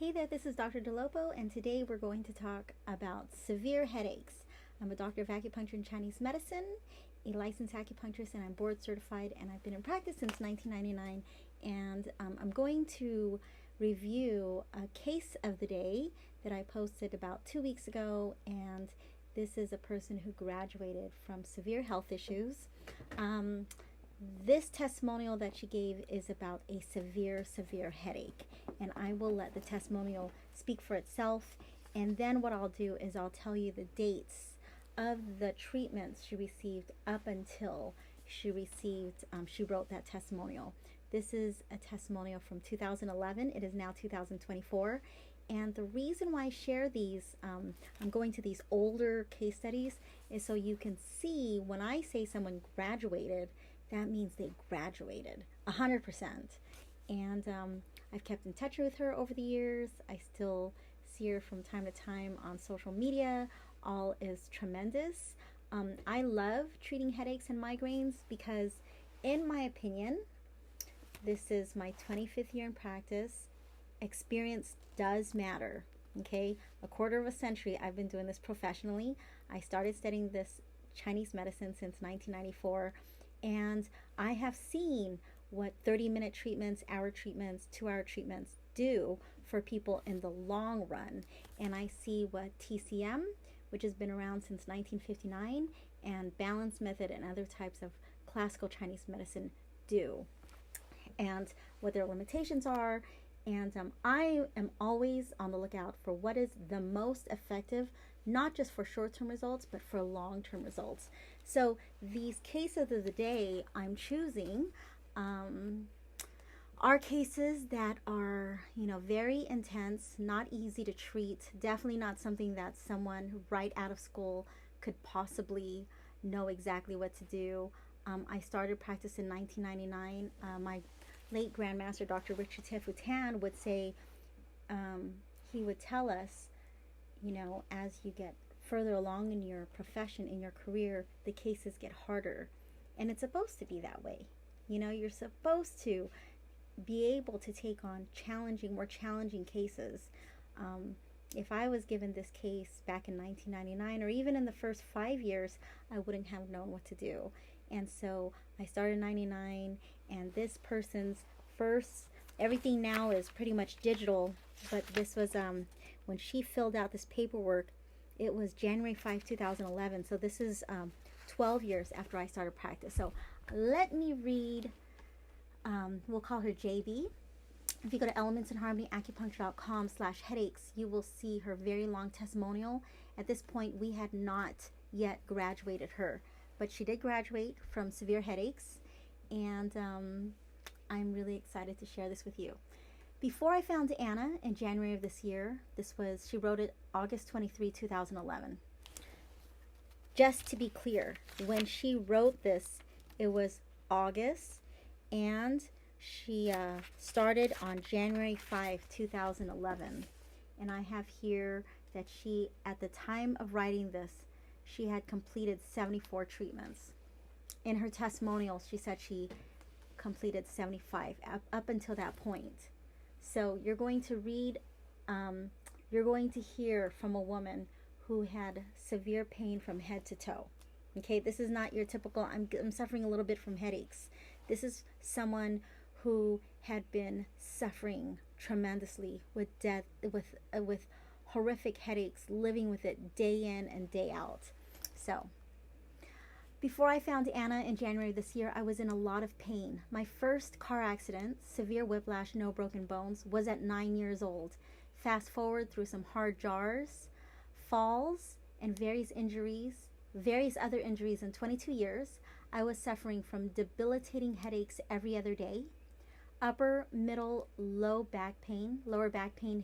Hey there, this is Dr. Dolopo, and today we're going to talk about severe headaches. I'm a doctor of acupuncture and Chinese medicine, a licensed acupuncturist, and I'm board certified, and I've been in practice since 1999. And I'm going to review a case of the day that I posted about 2 weeks ago, and this is a person who graduated from severe health issues. This testimonial that she gave is about a severe headache, and I will let the testimonial speak for itself. And then what I'll do is I'll tell you the dates of the treatments she received up until she wrote that testimonial. This is a testimonial from 2011. It is now 2024. And the reason why I share these, I'm going to these older case studies, is so you can see when I say someone graduated, that means they graduated 100%. And I've kept in touch with her over the years. I still see her from time to time on social media. All is tremendous. I love treating headaches and migraines because, in my opinion, this is my 25th year in practice. Experience does matter. Okay, a quarter of a century I've been doing this professionally. I started studying this Chinese medicine since 1994. And I have seen what 30-minute treatments, hour treatments, 2-hour treatments do for people in the long run. And I see what TCM, which has been around since 1959, and balance method and other types of classical Chinese medicine do, and what their limitations are. And I am always on the lookout for what is the most effective, not just for short-term results, but for long-term results. So these cases of the day I'm choosing are cases that are, very intense, not easy to treat, definitely not something that someone right out of school could possibly know exactly what to do. I started practice in 1999. My late Grandmaster Dr. Richard Tefutan would say, he would tell us, as you get further along in your profession, in your career, the cases get harder. And it's supposed to be that way. You're supposed to be able to take on more challenging cases. If I was given this case back in 1999, or even in the first 5 years, I wouldn't have known what to do. And so I started in 99, and this person's everything now is pretty much digital, but this was, when she filled out this paperwork, it was January 5, 2011. So this is 12 years after I started practice. So let me read, we'll call her JB. If you go to elementsandharmonyacupuncture.com/headaches, you will see her very long testimonial. At this point, we had not yet graduated her, but she did graduate from severe headaches, and I'm really excited to share this with you. Before I found Anna in January of this year, she wrote it August 23, 2011. Just to be clear, when she wrote this, it was August, and she started on January 5, 2011. And I have here that she, at the time of writing this, she had completed 74 treatments. In her testimonial, she said she completed 75 up until that point. So you're going to hear from a woman who had severe pain from head to toe. Okay, this is not your typical, I'm suffering a little bit from headaches. This is someone who had been suffering tremendously with horrific headaches, living with it day in and day out. So before I found Anna in January this year, I was in a lot of pain. My first car accident, severe whiplash, no broken bones, was at 9 years old. Fast forward through some hard jars, falls, and various other injuries in 22 years, I was suffering from debilitating headaches every other day, upper, middle, lower back pain,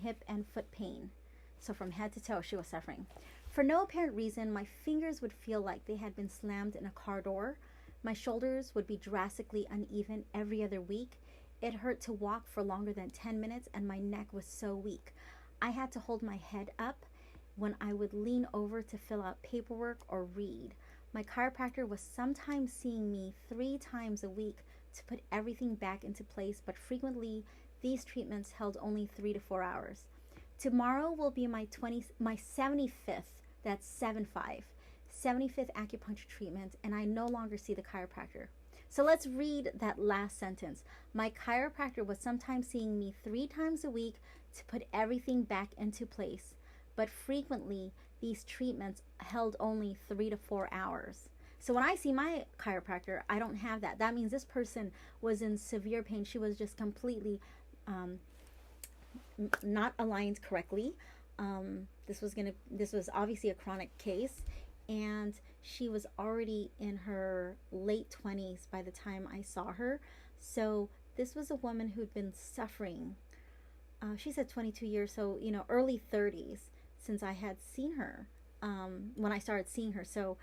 hip and foot pain. So from head to toe, she was suffering. For no apparent reason, my fingers would feel like they had been slammed in a car door. My shoulders would be drastically uneven every other week. It hurt to walk for longer than 10 minutes, and my neck was so weak. I had to hold my head up when I would lean over to fill out paperwork or read. My chiropractor was sometimes seeing me 3 times a week to put everything back into place, but frequently these treatments held only 3 to 4 hours. Tomorrow will be my 75th, that's 75th acupuncture treatment, and I no longer see the chiropractor. So let's read that last sentence. My chiropractor was sometimes seeing me 3 times a week to put everything back into place, but frequently these treatments held only 3 to 4 hours. So when I see my chiropractor, I don't have that. That means this person was in severe pain. She was just completely not aligned correctly. This was obviously a chronic case, and she was already in her late 20s by the time I saw her. So this was a woman who'd been suffering. She said 22 years, so early 30s since I had seen her, when I started seeing her. So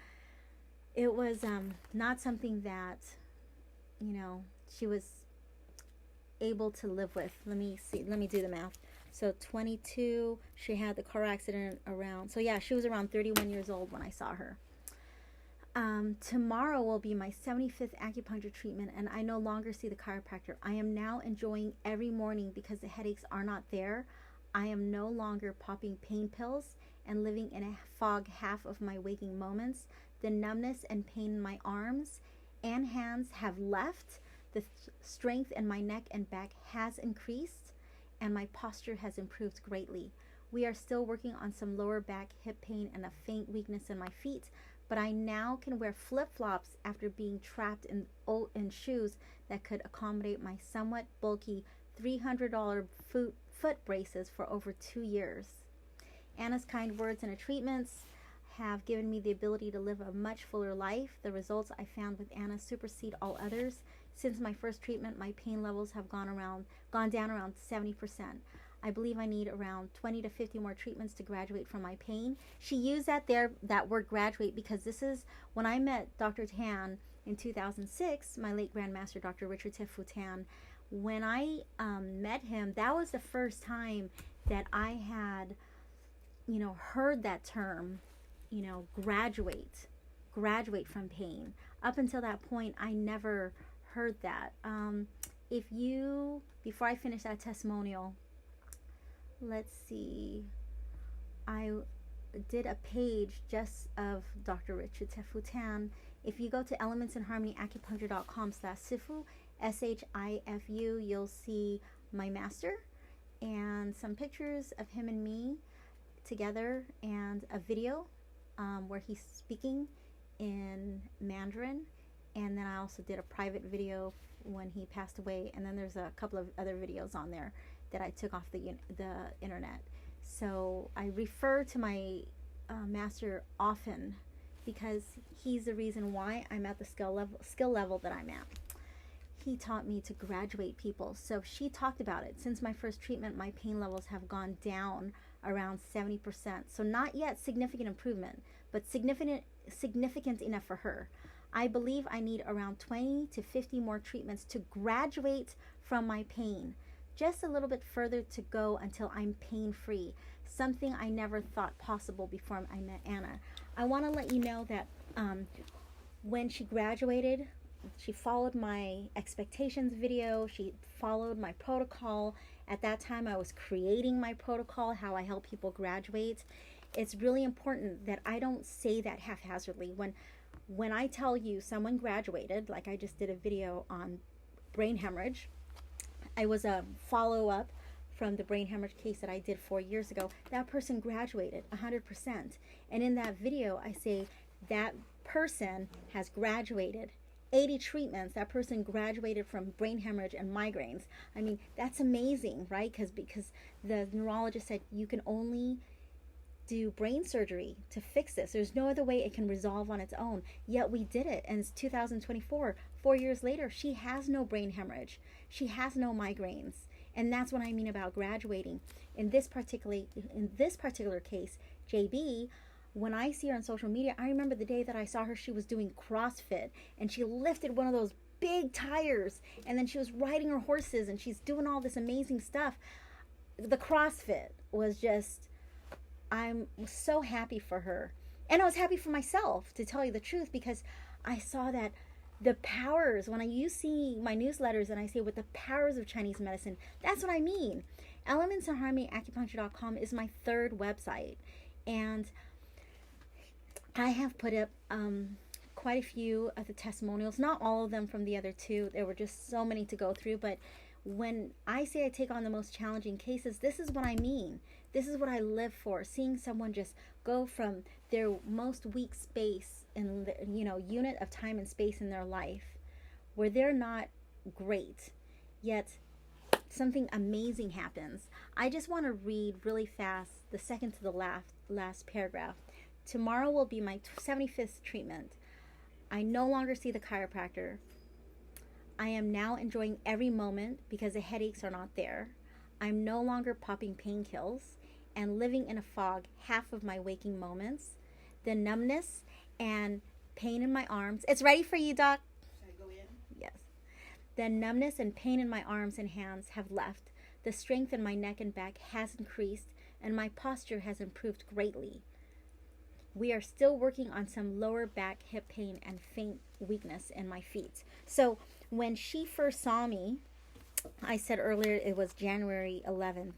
it was not something that she was able to live with. Let me do the math. So 22, she had the car accident around, so yeah, she was around 31 years old when I saw her. Tomorrow will be my 75th acupuncture treatment, and I no longer see the chiropractor. I am now enjoying every morning because the headaches are not there. I am no longer popping pain pills and living in a fog half of my waking moments. The numbness and pain in my arms and hands have left. The strength in my neck and back has increased, and my posture has improved greatly. We are still working on some lower back, hip pain, and a faint weakness in my feet, but I now can wear flip-flops after being trapped in shoes that could accommodate my somewhat bulky $300 foot braces for over 2 years. Anna's kind words and her treatments have given me the ability to live a much fuller life. The results I found with Anna supersede all others. Since my first treatment, my pain levels have gone down around 70%. I believe I need around 20 to 50 more treatments to graduate from my pain. She used that word graduate, because this is when I met Dr. Tan in 2006, my late Grandmaster Dr. Richard Tifu Tan. When I met him, that was the first time that I had, heard that term, graduate from pain. Up until that point, I never heard that. Before I finish that testimonial, let's see, I did a page just of Dr. Richard Tifu Tan. If you go to elementsinharmonyacupuncture.com/Sifu, SHIFU, you'll see my master and some pictures of him and me together, and a video where he's speaking in Mandarin. And then I also did a private video when he passed away, and then there's a couple of other videos on there that I took off the internet. So I refer to my master often because he's the reason why I'm at the skill level that I'm at. He taught me to graduate people. So she talked about it. Since my first treatment, my pain levels have gone down around 70%. So not yet significant improvement, but significant enough for her. I believe I need around 20 to 50 more treatments to graduate from my pain. Just a little bit further to go until I'm pain-free, something I never thought possible before I met Anna. I want to let you know that when she graduated, she followed my expectations video. She followed my protocol. At that time, I was creating my protocol, how I help people graduate. It's really important that I don't say that haphazardly. When I tell you someone graduated, like I just did a video on brain hemorrhage, I was a follow-up from the brain hemorrhage case that I did 4 years ago. That person graduated 100%. And in that video, I say that person has graduated 80 treatments. That person graduated from brain hemorrhage and migraines. I mean, that's amazing, right? Because the neurologist said you can only do brain surgery to fix this. There's no other way it can resolve on its own. Yet we did it, and it's 2024. 4 years later, she has no brain hemorrhage. She has no migraines. And that's what I mean about graduating. In this particular case, JB, when I see her on social media, I remember the day that I saw her, she was doing CrossFit, and she lifted one of those big tires, and then she was riding her horses, and she's doing all this amazing stuff. The CrossFit was just, I'm so happy for her. And I was happy for myself, to tell you the truth, because I saw that the powers, when you see my newsletters and I say with the powers of Chinese medicine, that's what I mean. elementsofharmonyacupuncture.com is my third website, and I have put up quite a few of the testimonials, not all of them from the other two. There were just so many to go through, but when I say I take on the most challenging cases, this is what I mean. This is what I live for, seeing someone just go from their most weak space in the, unit of time and space in their life where they're not great, yet something amazing happens. I just want to read really fast the second to the last paragraph. Tomorrow will be my 75th treatment. I no longer see the chiropractor. I am now enjoying every moment because the headaches are not there. I'm no longer popping painkillers and living in a fog half of my waking moments. The numbness and pain in my arms. It's ready for you, Doc. Should I go in? Yes. The numbness and pain in my arms and hands have left. The strength in my neck and back has increased, and my posture has improved greatly. We are still working on some lower back, hip pain, and faint weakness in my feet. So when she first saw me, I said earlier it was January 5,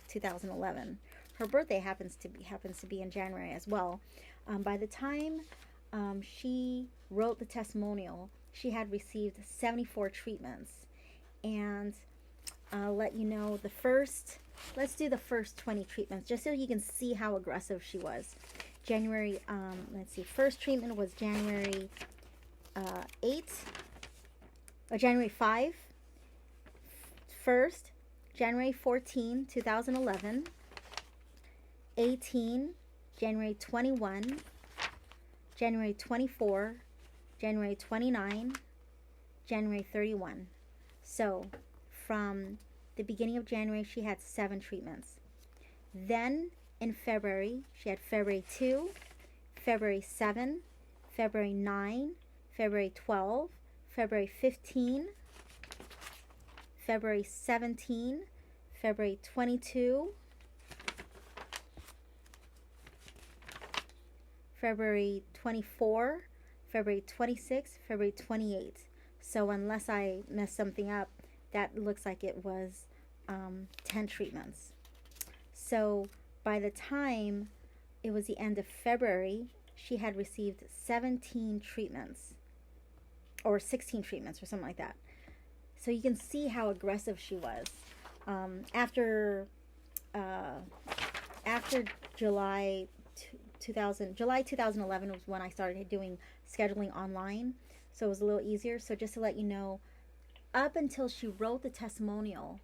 2011. Her birthday happens to be in January as well. By the time she wrote the testimonial, she had received 74 treatments. And I'll let you know let's do the first 20 treatments just so you can see how aggressive she was. First treatment was January 5. First, January 14, 2011. 18, January 21, January 24, January 29, January 31. So from the beginning of January, she had 7 treatments. Then in February, she had February 2, February 7, February 9, February 12, February 15, February 17, February 22, February 24, February 26, February 28. So unless I messed something up, that looks like it was 10 treatments. So by the time it was the end of February, she had received 17 treatments or 16 treatments or something like that. So you can see how aggressive she was. After July 2011 was when I started doing scheduling online, so it was a little easier. So just to let you know, up until she wrote the testimonial,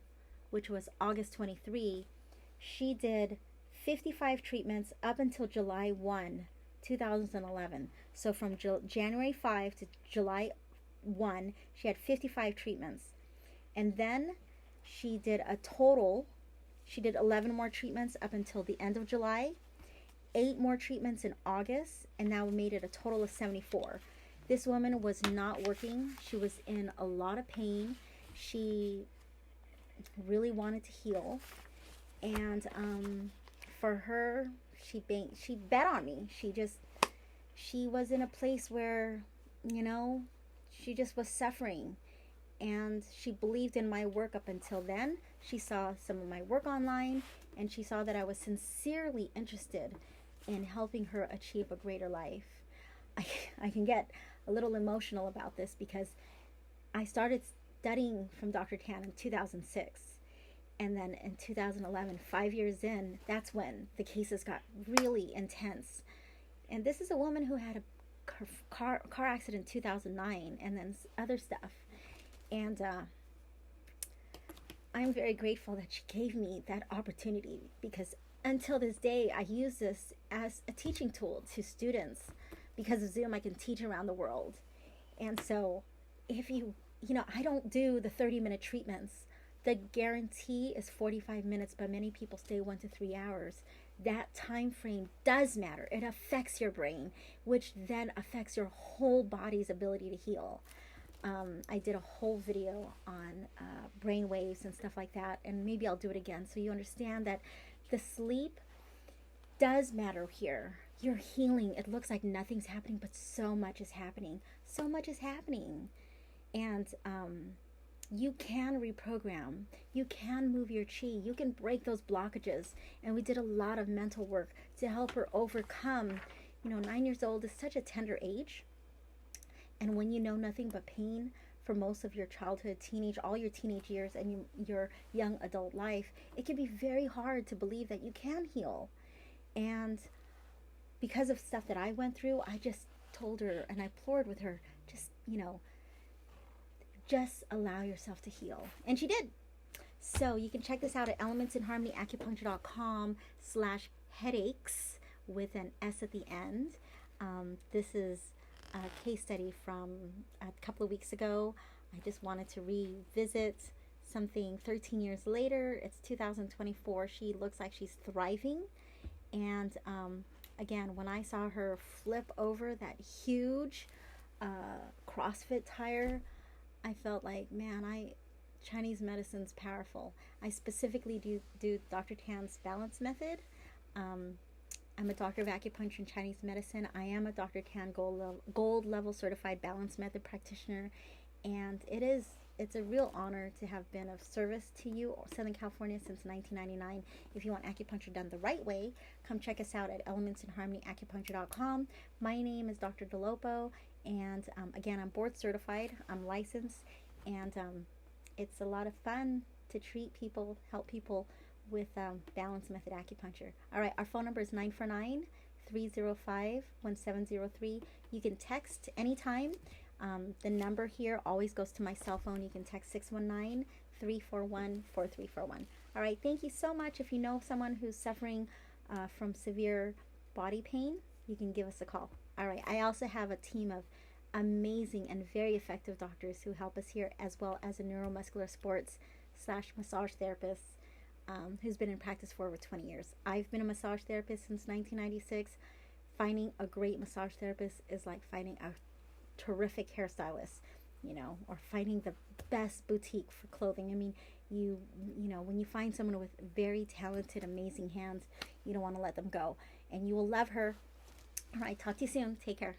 which was August 23, she did 55 treatments up until July 1, 2011. So from January 5 to July 1, she had 55 treatments. And then she did 11 more treatments up until the end of July, 8 more treatments in August, and now made it a total of 74. This woman was not working. She was in a lot of pain. She really wanted to heal. And for her, she bet on me. She was in a place where, she just was suffering. And she believed in my work up until then. She saw some of my work online, and she saw that I was sincerely interested in helping her achieve a greater life. I can get a little emotional about this because I started studying from Dr. Tan in 2006. And then in 2011, 5 years in, that's when the cases got really intense. And this is a woman who had a car accident in 2009 and then other stuff. And I'm very grateful that she gave me that opportunity, because until this day, I use this as a teaching tool to students. Because of Zoom, I can teach around the world. And so if I don't do the 30-minute treatments. The guarantee is 45 minutes, but many people stay 1 to 3 hours. That time frame does matter. It affects your brain, which then affects your whole body's ability to heal. I did a whole video on brain waves and stuff like that, and maybe I'll do it again so you understand that the sleep does matter here. you're healing. It looks like nothing's happening, but so much is happening. So much is happening. And you can reprogram. You can move your chi. You can break those blockages. And we did a lot of mental work to help her overcome. 9 years old is such a tender age. And when you know nothing but pain for most of your childhood, all your teenage years, and your young adult life, it can be very hard to believe that you can heal. And because of stuff that I went through, I just told her and I implored with her, just allow yourself to heal. And she did. So you can check this out at elementsinharmonyacupuncture.com/headaches with an S at the end. This is a case study from a couple of weeks ago. I just wanted to revisit something 13 years later. It's 2024. She looks like she's thriving. And again, when I saw her flip over that huge CrossFit tire, I felt like, man, Chinese medicine's powerful. I specifically do Dr. Tan's balance method. I'm a doctor of acupuncture and Chinese medicine. I am a Dr. Tan gold level certified balance method practitioner, and it's a real honor to have been of service to you, Southern California, since 1999. If you want acupuncture done the right way, come check us out at elementsinharmonyacupuncture.com. My name is Dr. Dolopo, and again, I'm board certified. I'm licensed, and it's a lot of fun to treat people, help people with balance method acupuncture. All right, our phone number is 949-305-1703. You can text anytime. The number here always goes to my cell phone. You can text 619-341-4341. All right, thank you so much. If you know someone who's suffering from severe body pain, you can give us a call. All right, I also have a team of amazing and very effective doctors who help us here, as well as a neuromuscular sports / massage therapist who's been in practice for over 20 years. I've been a massage therapist since 1996. Finding a great massage therapist is like finding a terrific hairstylist, or finding the best boutique for clothing. I mean, when you find someone with very talented, amazing hands, you don't want to let them go. And you will love her. All right, talk to you soon. Take care.